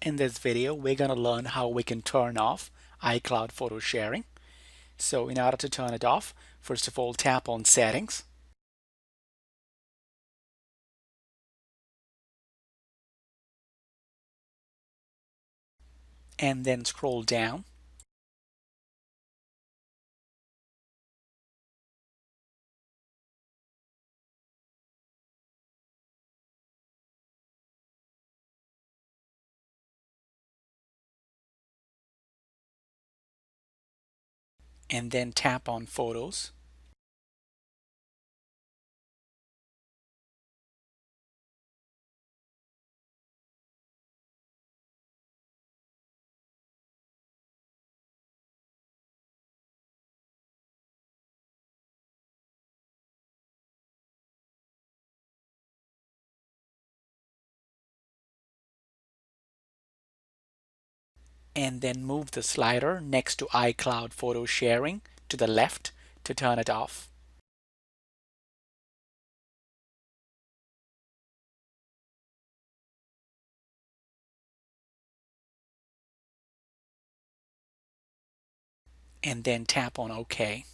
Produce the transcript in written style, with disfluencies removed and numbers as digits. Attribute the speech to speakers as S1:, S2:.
S1: In this video, we're going to learn how we can turn off iCloud photo sharing. So in order to turn it off, first of all, tap on Settings, and then scroll down, and then tap on Photos, and then move the slider next to iCloud photo sharing to the left to turn it off. And then tap on OK.